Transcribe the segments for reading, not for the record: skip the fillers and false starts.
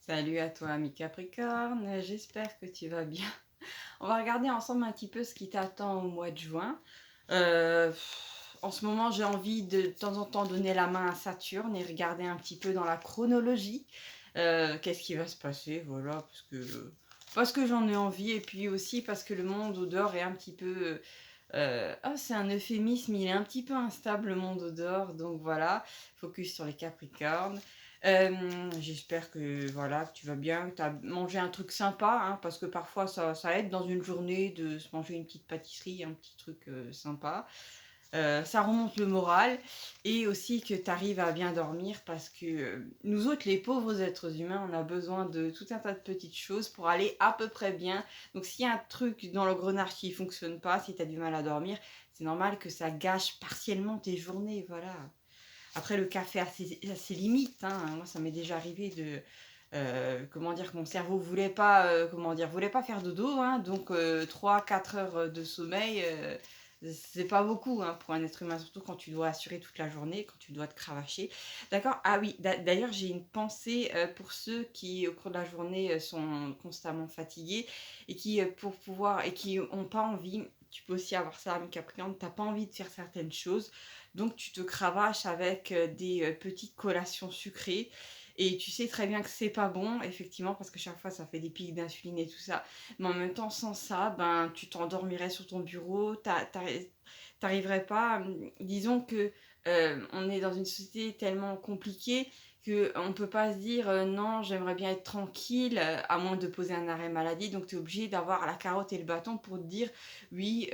Salut à toi, ami Capricorne, j'espère que tu vas bien. On va regarder ensemble un petit peu ce qui t'attend au mois de juin. En ce moment, j'ai envie de temps en temps donner la main à Saturne et regarder un petit peu dans la chronologie. Qu'est-ce qui va se passer, voilà, parce que j'en ai envie et puis aussi parce que le monde au dehors est un petit peu... c'est un euphémisme, il est un petit peu instable le monde au dehors, donc voilà, focus sur les Capricornes. J'espère que voilà, que tu vas bien, que tu as mangé un truc sympa, hein, parce que parfois ça aide dans une journée de se manger une petite pâtisserie, un petit truc sympa. Ça remonte le moral et aussi que tu arrives à bien dormir parce que nous autres, les pauvres êtres humains, on a besoin de tout un tas de petites choses pour aller à peu près bien. Donc s'il y a un truc dans le grenage qui ne fonctionne pas, si tu as du mal à dormir, c'est normal que ça gâche partiellement tes journées, voilà. Après, le café a ses limites, hein. Moi, ça m'est déjà arrivé de... comment dire que mon cerveau voulait pas voulait pas faire dodo, hein, donc 3-4 heures de sommeil, c'est pas beaucoup, hein, pour un être humain, surtout quand tu dois assurer toute la journée, quand tu dois te cravacher. D'accord. Ah oui, d'ailleurs j'ai une pensée pour ceux qui au cours de la journée sont constamment fatigués et qui pour pouvoir et qui ont pas envie. Tu peux aussi avoir ça, ami Capricorne, t'as pas envie de faire certaines choses, donc tu te cravaches avec des petites collations sucrées. Et tu sais très bien que c'est pas bon, effectivement, parce que chaque fois ça fait des pics d'insuline et tout ça. Mais en même temps, sans ça, ben tu t'endormirais sur ton bureau, t'arriverais pas. Disons que on est dans une société tellement compliquée que on peut pas se dire non, j'aimerais bien être tranquille, à moins de poser un arrêt maladie. Donc tu es obligé d'avoir la carotte et le bâton pour te dire oui,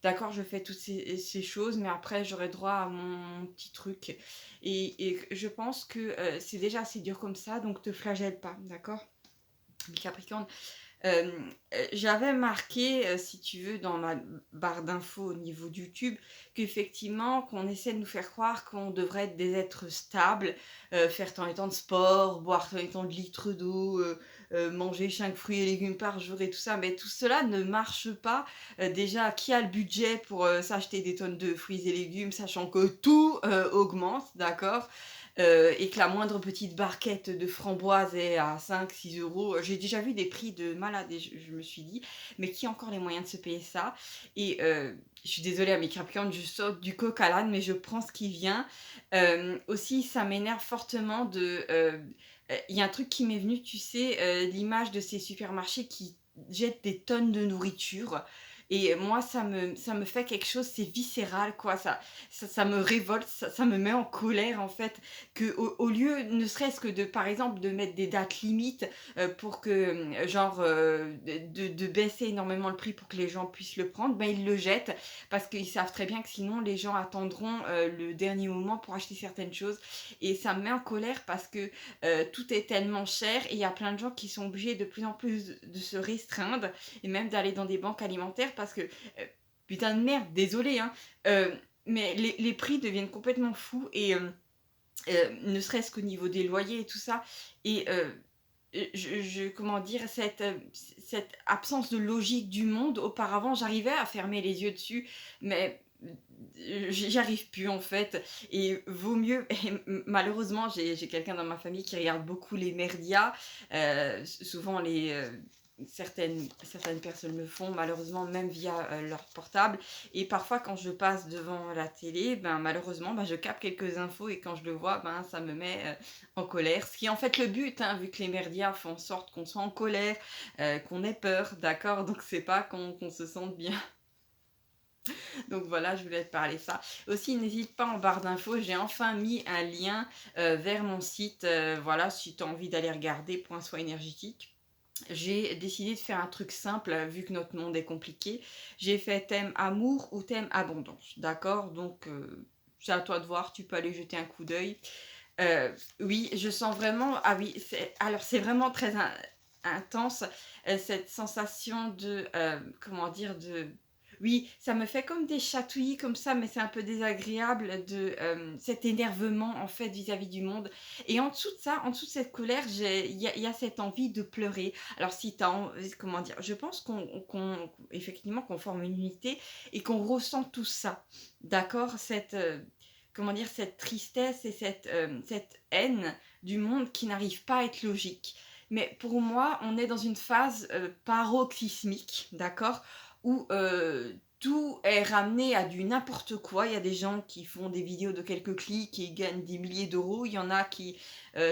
d'accord, je fais toutes ces choses, mais après j'aurai droit à mon petit truc. Et je pense que c'est déjà assez dur comme ça, donc te flagelle pas, d'accord? Capricorne, euh, j'avais marqué, si tu veux, dans ma barre d'infos au niveau de YouTube, qu'effectivement, qu'on essaie de nous faire croire qu'on devrait être des êtres stables, faire tant et tant de sport, boire tant et tant de litres d'eau, manger 5 fruits et légumes par jour et tout ça, mais tout cela ne marche pas. Déjà, qui a le budget pour s'acheter des tonnes de fruits et légumes, sachant que tout augmente, d'accord? Et que la moindre petite barquette de framboises est à 5-6 euros. J'ai déjà vu des prix de malade et je me suis dit, mais qui a encore les moyens de se payer ça? Et je suis désolée à mes Capricornes, je saute du coq à l'âne, mais je prends ce qui vient. Aussi, ça m'énerve fortement de... Il y a un truc qui m'est venu, tu sais, l'image de ces supermarchés qui jettent des tonnes de nourriture. Et moi, ça me fait quelque chose, c'est viscéral, quoi. Ça me révolte, ça me met en colère, en fait, que au lieu, ne serait-ce que de, par exemple, de mettre des dates limites pour que, genre, de baisser énormément le prix pour que les gens puissent le prendre, ben ils le jettent parce qu'ils savent très bien que sinon les gens attendront le dernier moment pour acheter certaines choses. Et ça me met en colère parce que tout est tellement cher et il y a plein de gens qui sont obligés de plus en plus de se restreindre et même d'aller dans des banques alimentaires parce que, putain de merde, désolé, hein, mais les prix deviennent complètement fous et ne serait-ce qu'au niveau des loyers et tout ça. Et comment dire, cette absence de logique du monde, auparavant, j'arrivais à fermer les yeux dessus, mais j'y arrive plus en fait. Et vaut mieux, et malheureusement, j'ai quelqu'un dans ma famille qui regarde beaucoup les merdias, souvent certaines personnes le font malheureusement même via leur portable et parfois quand je passe devant la télé ben malheureusement ben, je capte quelques infos et quand je le vois ben ça me met en colère, ce qui est en fait le but, hein, vu que les merdias font en sorte qu'on soit en colère, qu'on ait peur, d'accord, donc c'est pas qu'on se sente bien. Donc voilà, je voulais te parler de ça. Aussi, n'hésite pas en barre d'infos, j'ai enfin mis un lien vers mon site, voilà, si tu as envie d'aller regarder Point Soin Énergétique. J'ai décidé de faire un truc simple, vu que notre monde est compliqué. J'ai fait thème amour ou thème abondance, d'accord? Donc, c'est à toi de voir, tu peux aller jeter un coup d'œil. Oui, je sens vraiment... Ah oui, alors c'est vraiment très intense, cette sensation de... comment dire, de... Oui, ça me fait comme des chatouillis comme ça, mais c'est un peu désagréable de cet énervement en fait vis-à-vis du monde. Et en dessous de ça, en dessous de cette colère, il y a cette envie de pleurer. Alors si tu as comment dire, je pense effectivement qu'on forme une unité et qu'on ressent tout ça. D'accord? Comment dire, cette tristesse et cette haine du monde qui n'arrive pas à être logique. mais pour moi, on est dans une phase paroxysmique, d'accord? Où tout est ramené à du n'importe quoi. Il y a des gens qui font des vidéos de quelques clics et gagnent des milliers d'euros. Il y en a qui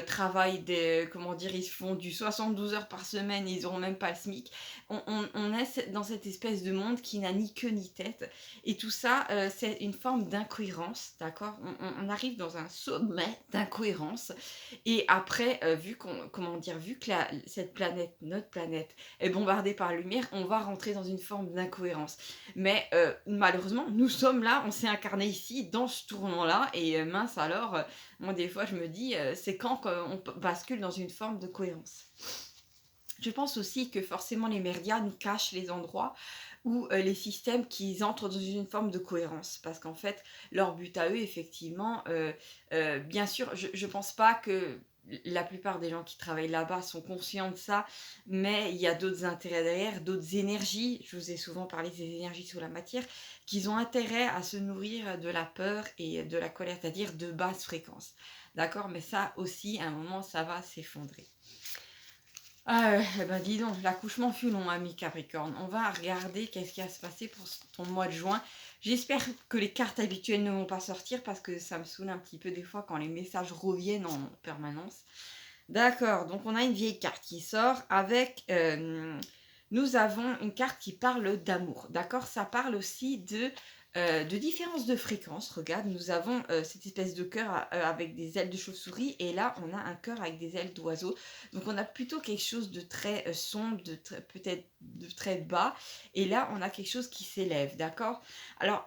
travaillent comment dire, ils font du 72 heures par semaine et ils n'auront même pas le SMIC. On est dans cette espèce de monde qui n'a ni queue ni tête. Et tout ça, c'est une forme d'incohérence, d'accord? On arrive dans un sommet d'incohérence. Et après, comment dire, vu que cette planète, notre planète, est bombardée par la lumière, on va rentrer dans une forme d'incohérence. Mais malheureusement, nous sommes là, on s'est incarné ici, dans ce tournant-là, et mince alors, moi des fois je me dis, c'est quand qu'on bascule dans une forme de cohérence. Je pense aussi que forcément les médias nous cachent les endroits où les systèmes qui entrent dans une forme de cohérence. Parce qu'en fait, leur but à eux, effectivement, bien sûr, je pense pas que la plupart des gens qui travaillent là-bas sont conscients de ça, mais il y a d'autres intérêts derrière, d'autres énergies, je vous ai souvent parlé des énergies sous la matière, qui ont intérêt à se nourrir de la peur et de la colère, c'est-à-dire de basse fréquence. D'accord? Mais ça aussi, à un moment, ça va s'effondrer. Ah ouais, eh ben dis donc, l'accouchement fut long, ami Capricorne. On va regarder qu'est-ce qui va se passer pour ton mois de juin. J'espère que les cartes habituelles ne vont pas sortir parce que ça me saoule un petit peu des fois quand les messages reviennent en permanence. D'accord, donc on a une vieille carte qui sort avec... nous avons une carte qui parle d'amour, d'accord? Ça parle aussi de différence de fréquence. Regarde, nous avons cette espèce de cœur avec des ailes de chauve-souris et là on a un cœur avec des ailes d'oiseau. Donc on a plutôt quelque chose de très sombre, peut-être de très bas et là on a quelque chose qui s'élève, d'accord? Alors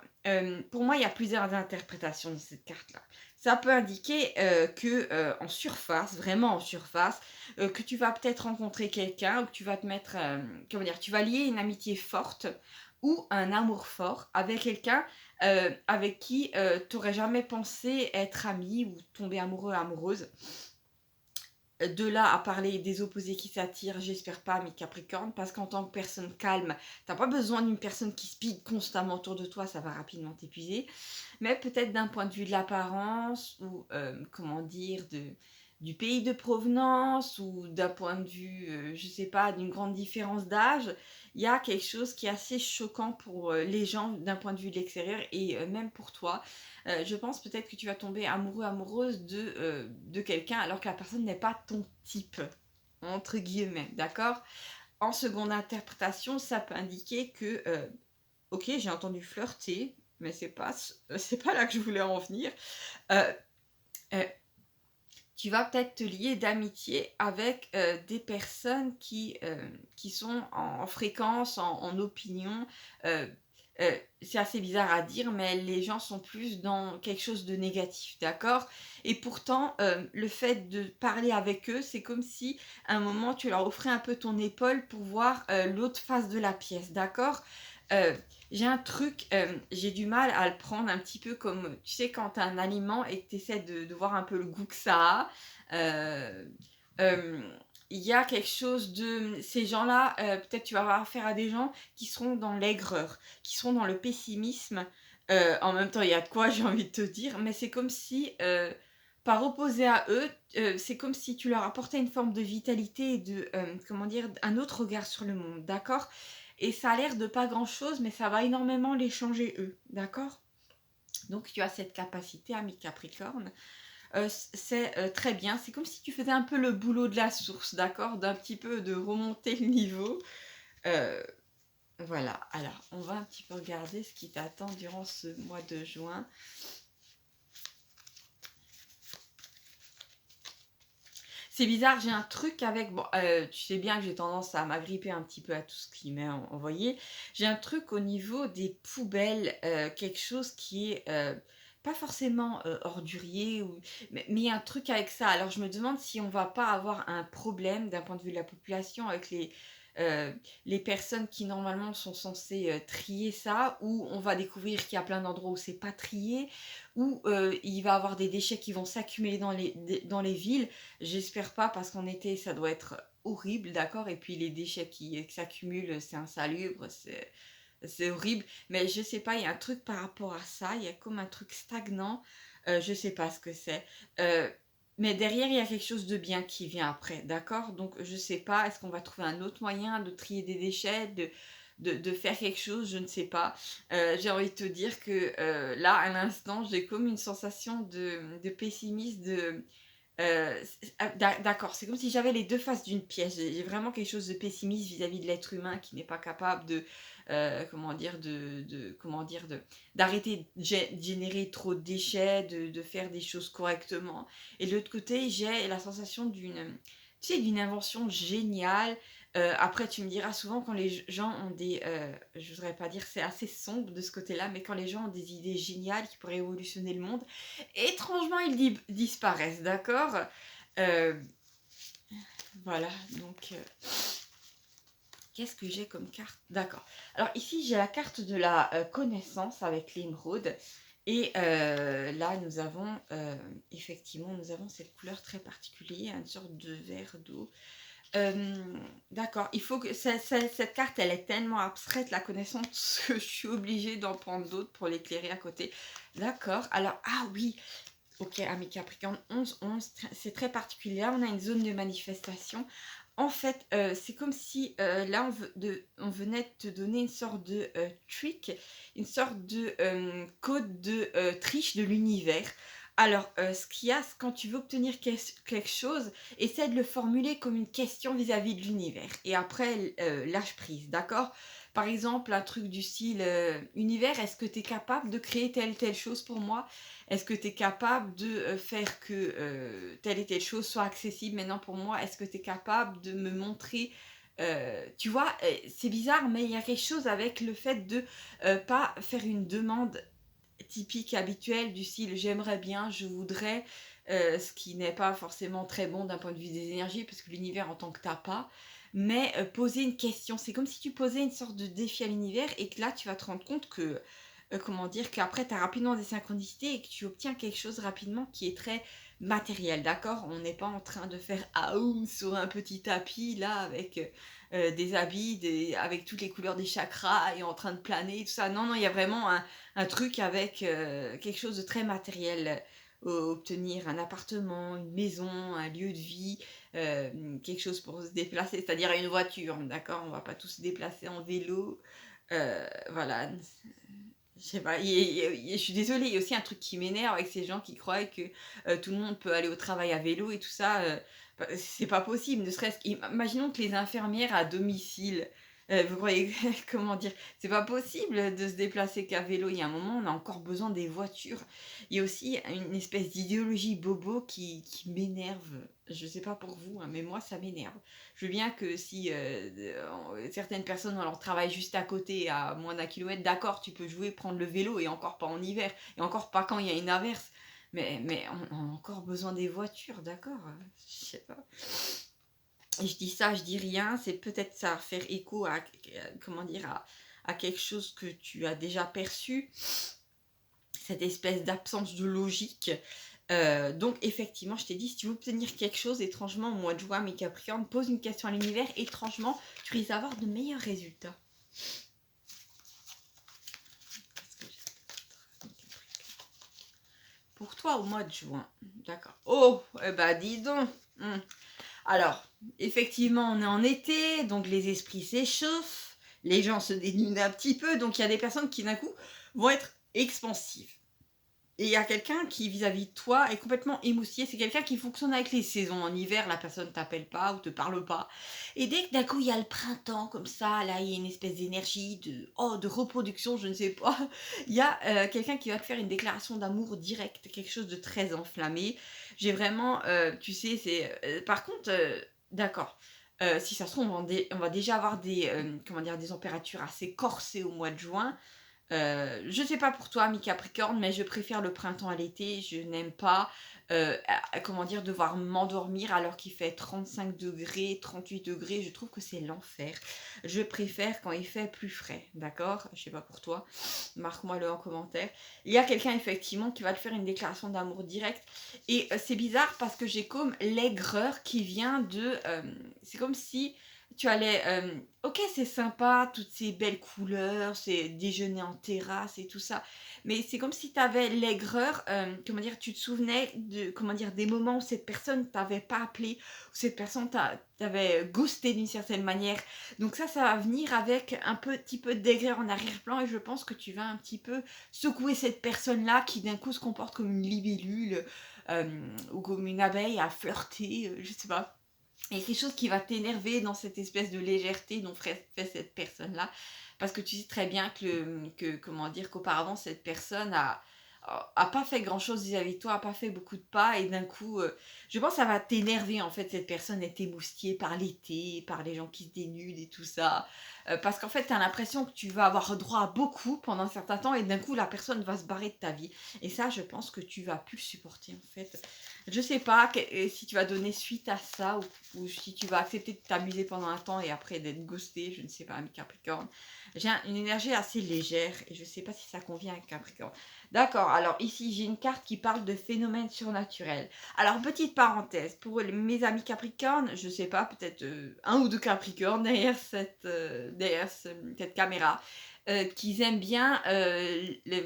pour moi il y a plusieurs interprétations de cette carte-là. Ça peut indiquer que en surface, vraiment en surface, que tu vas peut-être rencontrer quelqu'un ou que tu vas te mettre, comment dire, tu vas lier une amitié forte ou un amour fort avec quelqu'un avec qui tu n'aurais jamais pensé être ami ou tomber amoureux, amoureuse. De là à parler des opposés qui s'attirent, j'espère pas, mes Capricornes, parce qu'en tant que personne calme, t'as pas besoin d'une personne qui speed constamment autour de toi, ça va rapidement t'épuiser. Mais peut-être d'un point de vue de l'apparence, ou comment dire, du pays de provenance, ou d'un point de vue, je sais pas, d'une grande différence d'âge, il y a quelque chose qui est assez choquant pour les gens d'un point de vue de l'extérieur, et même pour toi. Je pense peut-être que tu vas tomber amoureux, amoureuse de quelqu'un alors que la personne n'est pas ton type, entre guillemets, d'accord? En seconde interprétation, ça peut indiquer que, ok, j'ai entendu flirter, mais c'est pas là que je voulais en venir. Euh, euh, Tu vas peut-être te lier d'amitié avec des personnes qui sont en fréquence, en opinion. Euh, c'est assez bizarre à dire, mais les gens sont plus dans quelque chose de négatif, d'accord? Et pourtant, le fait de parler avec eux, c'est comme si à un moment tu leur offrais un peu ton épaule pour voir l'autre face de la pièce, d'accord? Euh, j'ai un truc, j'ai du mal à le prendre un petit peu comme, tu sais, quand tu as un aliment et que tu essaies de voir un peu le goût que ça a. Euh, euh, il y a quelque chose de... Ces gens-là, peut-être tu vas avoir affaire à des gens qui seront dans l'aigreur, qui seront dans le pessimisme. En même temps, il y a de quoi, j'ai envie de te dire, mais c'est comme si, par opposé à eux, c'est comme si tu leur apportais une forme de vitalité et de, comment dire, un autre regard sur le monde, d'accord? Et ça a l'air de pas grand-chose, mais ça va énormément les changer eux, d'accord? Donc tu as cette capacité, ami Capricorne. C'est très bien. C'est comme si tu faisais un peu le boulot de la source, d'accord? D'un petit peu de remonter le niveau. Euh, voilà. Alors, on va un petit peu regarder ce qui t'attend durant ce mois de juin. C'est bizarre, j'ai un truc avec... Bon, tu sais bien que j'ai tendance à m'agripper un petit peu à tout ce qui m'est envoyé. J'ai un truc au niveau des poubelles, quelque chose qui est... pas forcément ordurier, mais il y a un truc avec ça. Alors je me demande si on va pas avoir un problème d'un point de vue de la population avec euh, les personnes qui normalement sont censées trier ça, ou on va découvrir qu'il y a plein d'endroits où c'est pas trié, ou il va y avoir des déchets qui vont s'accumuler dans les villes. J'espère pas parce qu'en été ça doit être horrible, d'accord? Et puis les déchets qui s'accumulent, c'est insalubre, c'est horrible. Mais je sais pas, il y a un truc par rapport à ça, il y a comme un truc stagnant, je sais pas ce que c'est. Euh, mais derrière, il y a quelque chose de bien qui vient après, d'accord? Donc, je sais pas, est-ce qu'on va trouver un autre moyen de trier des déchets, de faire quelque chose? Je ne sais pas. J'ai envie de te dire que là, à l'instant, j'ai comme une sensation de pessimisme, d'accord, c'est comme si j'avais les deux faces d'une pièce. J'ai vraiment quelque chose de pessimiste vis-à-vis de l'être humain qui n'est pas capable comment dire, comment dire, d'arrêter de générer trop de déchets, de faire des choses correctement. Et de l'autre côté, j'ai la sensation tu sais, d'une invention géniale. Après, tu me diras souvent quand les gens ont je voudrais pas dire c'est assez sombre de ce côté-là, mais quand les gens ont des idées géniales qui pourraient révolutionner le monde, étrangement, ils disparaissent, d'accord? Euh, voilà, donc qu'est-ce que j'ai comme carte? D'accord. Alors ici, j'ai la carte de la connaissance avec l'émeraude. Et là, nous avons, effectivement, nous avons cette couleur très particulière, une sorte de verre d'eau. D'accord, il faut que cette carte, elle est tellement abstraite, la connaissance, que je suis obligée d'en prendre d'autres pour l'éclairer à côté. D'accord, alors, ah oui, ok, ami Capricorne, 11-11, c'est très particulier. Là, on a une zone de manifestation. En fait, c'est comme si là, on venait de te donner une sorte de trick, une sorte de code de triche de l'univers. Alors, ce qu'il y a, c'est quand tu veux obtenir quelque chose, essaie de le formuler comme une question vis-à-vis de l'univers. Et après, lâche prise, d'accord? Par exemple, un truc du style univers, est-ce que tu es capable de créer telle chose pour moi? Est-ce que tu es capable de faire que telle et telle chose soit accessible maintenant pour moi? Est-ce que tu es capable de me montrer tu vois, c'est bizarre, mais il y a quelque chose avec le fait de pas faire une demande typique, habituelle, du style j'aimerais bien, je voudrais, ce qui n'est pas forcément très bon d'un point de vue des énergies, parce que l'univers en tant que t'as pas, mais poser une question. C'est comme si tu posais une sorte de défi à l'univers et que là, tu vas te rendre compte que comment dire, qu'après tu as rapidement des synchronicités et que tu obtiens quelque chose rapidement qui est très matériel, d'accord? On n'est pas en train de faire aoum sur un petit tapis là avec des habits, avec toutes les couleurs des chakras et en train de planer, tout ça. Non, non, il y a vraiment un truc avec quelque chose de très matériel. Obtenir un appartement, une maison, un lieu de vie, quelque chose pour se déplacer, c'est-à-dire une voiture, d'accord? On va pas tous se déplacer en vélo. Voilà, je sais pas, je suis désolée, il y a aussi un truc qui m'énerve avec ces gens qui croient que tout le monde peut aller au travail à vélo et tout ça. Bah, c'est pas possible, ne serait-ce imaginons que les infirmières à domicile, vous croyez, comment dire, c'est pas possible de se déplacer qu'à vélo. Il y a un moment, on a encore besoin des voitures. Il y a aussi une espèce d'idéologie bobo qui m'énerve. Je sais pas pour vous, hein, mais moi, ça m'énerve. Je veux bien que si certaines personnes ont leur travail juste à côté, à moins d'un kilomètre, d'accord, tu peux jouer, prendre le vélo, et encore pas en hiver, et encore pas quand il y a une averse. Mais on a encore besoin des voitures, d'accord? Je sais pas. Et je dis ça, je dis rien, c'est peut-être ça faire écho comment dire, à quelque chose que tu as déjà perçu, cette espèce d'absence de logique. Donc effectivement, je t'ai dit, si tu veux obtenir quelque chose, étrangement, au mois de juin, mes Capricornes, pose une question à l'univers, étrangement, tu risques d'avoir de meilleurs résultats. Pour toi, au mois de juin, d'accord. Oh, eh ben dis donc. Alors, effectivement, on est en été, donc les esprits s'échauffent, les gens se dénudent un petit peu, donc il y a des personnes qui d'un coup vont être expansives. Et il y a quelqu'un qui, vis-à-vis de toi, est complètement émoustillé. C'est quelqu'un qui fonctionne avec les saisons. En hiver, la personne t'appelle pas ou te parle pas. Et dès que d'un coup, il y a le printemps, comme ça, là, il y a une espèce d'énergie, de reproduction, je ne sais pas. Il y a quelqu'un qui va te faire une déclaration d'amour directe, quelque chose de très enflammé. J'ai vraiment, tu sais, par contre, d'accord. Si ça se trouve, on va déjà avoir comment dire, des températures assez corsées au mois de juin. Je sais pas pour toi, mi Capricorne, mais je préfère le printemps à l'été. Je n'aime pas, comment dire, devoir m'endormir alors qu'il fait 35 degrés, 38 degrés. Je trouve que c'est l'enfer. Je préfère quand il fait plus frais, d'accord? Je sais pas pour toi. Marque-moi-le en commentaire. Il y a quelqu'un, effectivement, qui va te faire une déclaration d'amour direct. Et c'est bizarre parce que j'ai comme l'aigreur qui vient de... c'est comme si tu allais, OK, c'est sympa, toutes ces belles couleurs, c'est déjeuner en terrasse et tout ça, mais c'est comme si tu avais l'aigreur, comment dire? Tu te souvenais de comment dire? Des moments où cette personne t'avait pas appelé, où cette personne t'avait ghosté d'une certaine manière. Donc ça va venir avec un petit peu d'aigreur en arrière-plan et je pense que tu vas un petit peu secouer cette personne-là qui d'un coup se comporte comme une libellule, ou comme une abeille à flirter, je sais pas. Il y a quelque chose qui va t'énerver dans cette espèce de légèreté dont fait cette personne-là. Parce que tu sais très bien comment dire, qu'auparavant, cette personne a pas fait grand-chose vis-à-vis de toi, a pas fait beaucoup de pas, et d'un coup, je pense que ça va t'énerver, en fait, cette personne est émoustillée par l'été, par les gens qui se dénudent et tout ça. Parce qu'en fait, tu as l'impression que tu vas avoir droit à beaucoup pendant un certain temps, et d'un coup, la personne va se barrer de ta vie. Et ça, je pense que tu vas plus le supporter, en fait. Je sais pas si tu vas donner suite à ça ou si tu vas accepter de t'amuser pendant un temps et après d'être ghosté, je ne sais pas, ami Capricorne. J'ai une énergie assez légère et je ne sais pas si ça convient à Capricorne. D'accord, alors ici j'ai une carte qui parle de phénomènes surnaturels. Alors petite parenthèse, pour mes amis Capricorne, je ne sais pas, peut-être un ou deux Capricornes derrière cette caméra, qu'ils aiment bien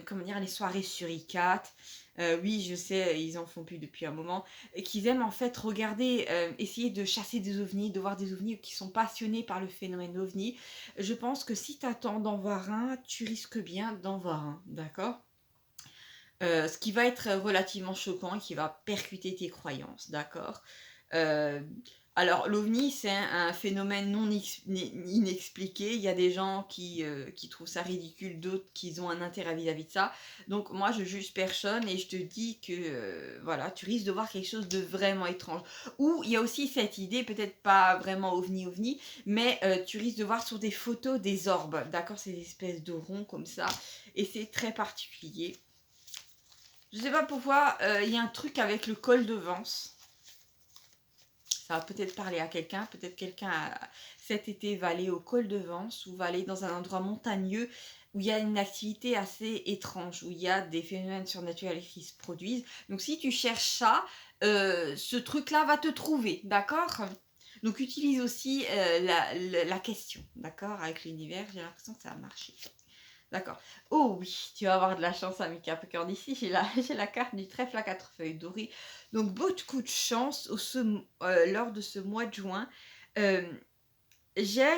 comment dire, les soirées suricates. Oui, je sais, ils en font plus depuis un moment. Et qu'ils aiment en fait regarder, essayer de chasser des ovnis, de voir des ovnis, qui sont passionnés par le phénomène ovni. Je pense que si tu attends d'en voir un, tu risques bien d'en voir un, d'accord? Ce qui va être relativement choquant et qui va percuter tes croyances, d'accord? Euh, alors, l'OVNI, c'est un phénomène inexpliqué. Il y a des gens qui trouvent ça ridicule, d'autres qui ont un intérêt vis-à-vis de ça. Donc, moi, je juge personne et je te dis que, voilà, tu risques de voir quelque chose de vraiment étrange. Ou, il y a aussi cette idée, peut-être pas vraiment ovni, mais tu risques de voir sur des photos des orbes, d'accord? Ces espèces de ronds comme ça. Et c'est très particulier. Je sais pas pourquoi, il y a un truc avec le col de Vence. Ça va peut-être parler à quelqu'un. Peut-être quelqu'un cet été va aller au col de Vence ou va aller dans un endroit montagneux où il y a une activité assez étrange, où il y a des phénomènes surnaturels qui se produisent. Donc si tu cherches ça, ce truc-là va te trouver, d'accord? Donc utilise aussi la question, d'accord? Avec l'univers, j'ai l'impression que ça a marché. D'accord. Oh oui, tu vas avoir de la chance, ami Capricorne. Ici, j'ai la carte du trèfle à quatre feuilles dorées. Donc, beaucoup de chance lors de ce mois de juin. Euh, j'ai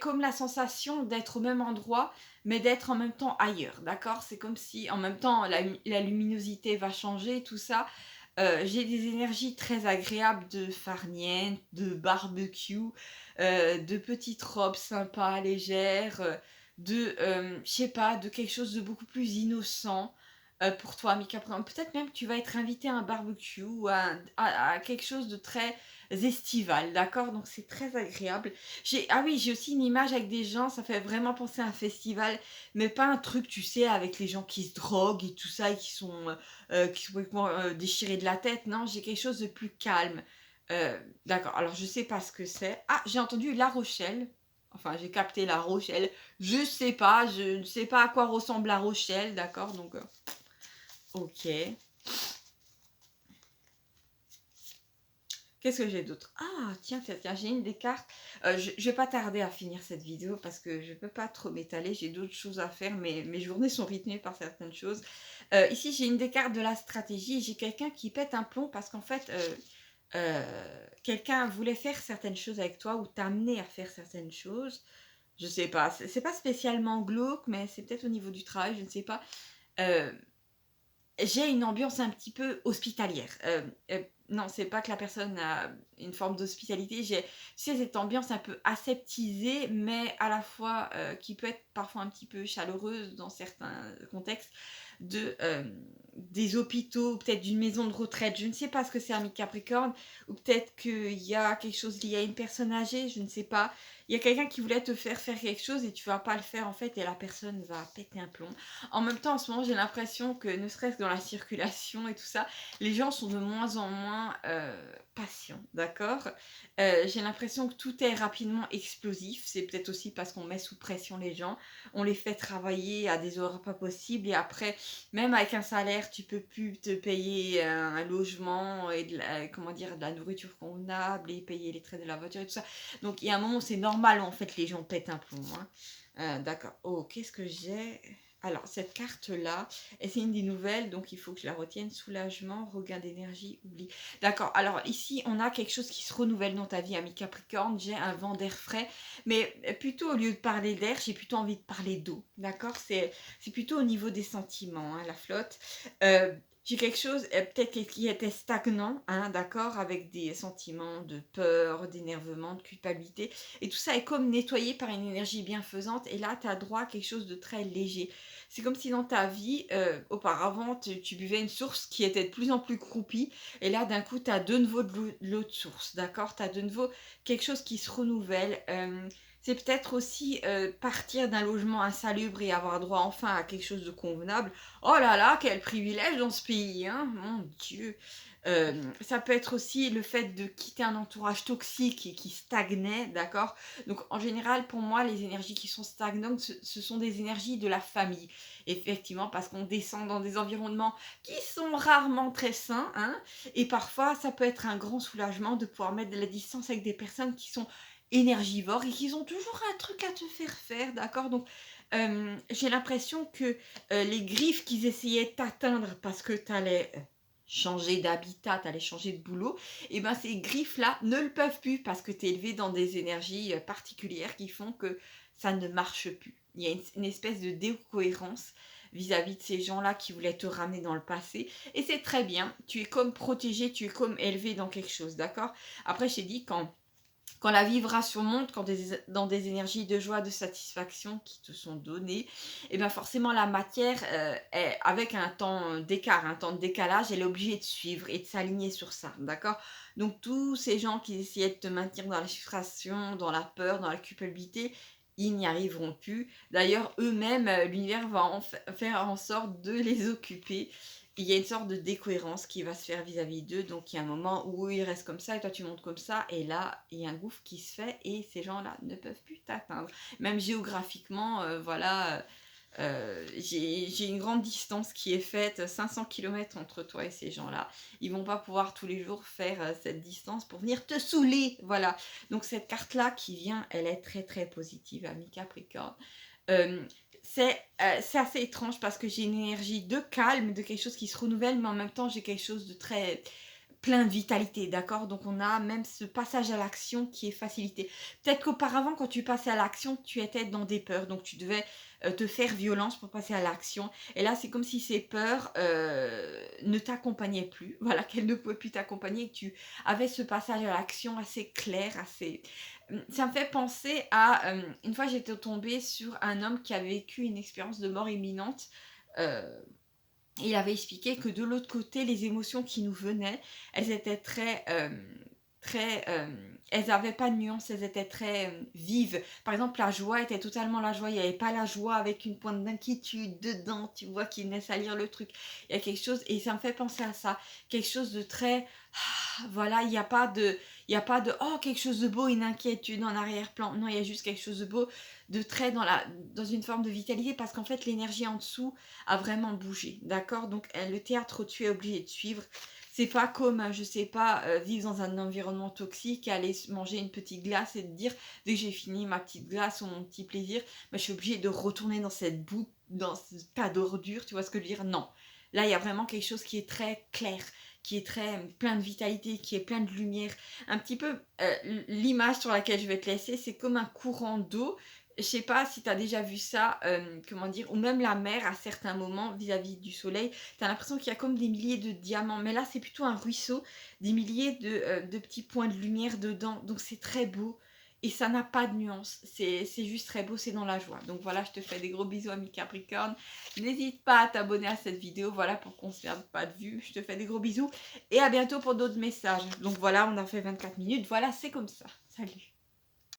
comme la sensation d'être au même endroit, mais d'être en même temps ailleurs. D'accord? C'est comme si en même temps la luminosité va changer, tout ça. J'ai des énergies très agréables de farniente, de barbecue, de petites robes sympas, légères, je sais pas, de quelque chose de beaucoup plus innocent pour toi, Mika. Peut-être même que tu vas être invité à un barbecue ou à quelque chose de très estival, d'accord? Donc c'est très agréable. Ah oui, j'ai aussi une image avec des gens, ça fait vraiment penser à un festival, mais pas un truc, tu sais, avec les gens qui se droguent et tout ça et qui sont complètement déchirés de la tête. Non, j'ai quelque chose de plus calme. D'accord, alors je sais pas ce que c'est. Ah, j'ai entendu La Rochelle. Enfin, j'ai capté La Rochelle. Je ne sais pas à quoi ressemble La Rochelle, d'accord? Donc, ok. Qu'est-ce que j'ai d'autre? Ah, tiens, j'ai une des cartes. Je vais pas tarder à finir cette vidéo parce que je peux pas trop m'étaler. J'ai d'autres choses à faire, mais mes journées sont rythmées par certaines choses. Ici, j'ai une des cartes de la stratégie. J'ai quelqu'un qui pète un plomb parce qu'en fait, quelqu'un voulait faire certaines choses avec toi ou t'amener à faire certaines choses. Je sais pas. C'est pas spécialement glauque, mais c'est peut-être au niveau du travail, je ne sais pas. Euh, j'ai une ambiance un petit peu hospitalière. Non, c'est pas que la personne a une forme d'hospitalité. Tu sais, cette ambiance un peu aseptisée, mais à la fois qui peut être parfois un petit peu chaleureuse dans certains contextes, des hôpitaux, peut-être d'une maison de retraite. Je ne sais pas ce que c'est, ami Capricorne, ou peut-être qu'il y a quelque chose lié à une personne âgée, je ne sais pas. Il y a quelqu'un qui voulait te faire quelque chose et tu vas pas le faire en fait, et la personne va péter un plomb. En même temps, en ce moment, j'ai l'impression que, ne serait-ce que dans la circulation et tout ça, les gens sont de moins en moins patients, d'accord? J'ai l'impression que tout est rapidement explosif. C'est peut-être aussi parce qu'on met sous pression les gens. On les fait travailler à des horaires pas possibles et après, même avec un salaire salaire, tu peux plus te payer un logement et comment dire, de la nourriture convenable et payer les traits de la voiture et tout ça. Donc il y a un moment, c'est normal en fait, les gens pètent un plomb. Hein. D'accord. Oh, qu'est-ce que j'ai? Alors, cette carte-là, et c'est une des nouvelles, donc il faut que je la retienne. Soulagement, regain d'énergie, oubli. D'accord. Alors, ici, on a quelque chose qui se renouvelle dans ta vie, ami Capricorne. J'ai un vent d'air frais, mais plutôt au lieu de parler d'air, j'ai plutôt envie de parler d'eau. D'accord. C'est plutôt au niveau des sentiments, hein, la flotte. J'ai quelque chose, peut-être qui était stagnant, hein, d'accord, avec des sentiments de peur, d'énervement, de culpabilité. Et tout ça est comme nettoyé par une énergie bienfaisante. Et là, tu as droit à quelque chose de très léger. C'est comme si dans ta vie, auparavant, tu buvais une source qui était de plus en plus croupie. Et là, d'un coup, tu as de nouveau de l'eau de source, d'accord. Tu as de nouveau quelque chose qui se renouvelle. C'est peut-être aussi partir d'un logement insalubre et avoir droit enfin à quelque chose de convenable. Oh là là, quel privilège dans ce pays, hein, mon Dieu. Ça peut être aussi le fait de quitter un entourage toxique et qui stagnait, d'accord. Donc en général, pour moi, les énergies qui sont stagnantes, ce sont des énergies de la famille. Effectivement, parce qu'on descend dans des environnements qui sont rarement très sains, hein, et parfois, ça peut être un grand soulagement de pouvoir mettre de la distance avec des personnes qui sont énergivores et qui ont toujours un truc à te faire faire, d'accord. Donc j'ai l'impression que les griffes qu'ils essayaient de t'atteindre parce que tu allais changer d'habitat, tu allais changer de boulot, et ben ces griffes-là ne le peuvent plus parce que tu es élevé dans des énergies particulières qui font que ça ne marche plus. Il y a une espèce de décohérence vis-à-vis de ces gens-là qui voulaient te ramener dans le passé. Et c'est très bien, tu es comme protégé, tu es comme élevé dans quelque chose, d'accord. Après, je t'ai dit, quand la vibration surmonte, dans des énergies de joie, de satisfaction qui te sont données, et bien forcément la matière, avec un temps d'écart, un temps de décalage, elle est obligée de suivre et de s'aligner sur ça, d'accord. Donc tous ces gens qui essayaient de te maintenir dans la frustration, dans la peur, dans la culpabilité, ils n'y arriveront plus. D'ailleurs, eux-mêmes, l'univers va faire en sorte de les occuper. Il y a une sorte de décohérence qui va se faire vis-à-vis d'eux. Donc il y a un moment où ils restent comme ça et toi tu montes comme ça. Et là, il y a un gouffre qui se fait et ces gens-là ne peuvent plus t'atteindre. Même géographiquement, voilà, j'ai une grande distance qui est faite, 500 km entre toi et ces gens-là. Ils vont pas pouvoir tous les jours faire cette distance pour venir te saouler. Voilà. Donc cette carte-là qui vient, elle est très très positive, ami Capricorne. Euh, c'est assez étrange parce que j'ai une énergie de calme, de quelque chose qui se renouvelle, mais en même temps j'ai quelque chose de très plein de vitalité, d'accord. Donc on a même ce passage à l'action qui est facilité. Peut-être qu'auparavant, quand tu passais à l'action, tu étais dans des peurs, donc tu devais te faire violence pour passer à l'action. Et là, c'est comme si ces peurs ne t'accompagnaient plus, voilà, qu'elles ne pouvaient plus t'accompagner, et que tu avais ce passage à l'action assez clair, assez... Ça me fait penser à... une fois, j'étais tombée sur un homme qui a vécu une expérience de mort imminente. Euh, il avait expliqué que de l'autre côté, les émotions qui nous venaient, elles étaient elles n'avaient pas de nuance, elles étaient très vives. Par exemple, la joie était totalement la joie. Il n'y avait pas la joie avec une pointe d'inquiétude dedans, tu vois, qui venait salir le truc. Il y a quelque chose, et ça me fait penser à ça, quelque chose de très... voilà, il y a pas de oh quelque chose de beau, une inquiétude en arrière-plan. Non, il y a juste quelque chose de beau, de très dans une forme de vitalité, parce qu'en fait l'énergie en dessous a vraiment bougé, d'accord. Donc le théâtre tu es obligé de suivre. C'est pas comme, je sais pas, vivre dans un environnement toxique, aller manger une petite glace et te dire, dès que j'ai fini ma petite glace ou mon petit plaisir, je suis obligée de retourner dans cette boue, dans ce tas d'ordures, tu vois ce que je veux dire. Non. Là, il y a vraiment quelque chose qui est très clair, qui est très plein de vitalité, qui est plein de lumière. Un petit peu, l'image sur laquelle je vais te laisser, c'est comme un courant d'eau. Je sais pas si tu as déjà vu ça, comment dire, ou même la mer à certains moments vis-à-vis du soleil, tu as l'impression qu'il y a comme des milliers de diamants, mais là c'est plutôt un ruisseau, des milliers de petits points de lumière dedans, donc c'est très beau et ça n'a pas de nuance, c'est juste très beau, c'est dans la joie. Donc voilà, je te fais des gros bisous ami Capricorne, n'hésite pas à t'abonner à cette vidéo, voilà, pour qu'on se perde pas de vue, je te fais des gros bisous et à bientôt pour d'autres messages. Donc voilà, on a fait 24 minutes, voilà, c'est comme ça, salut.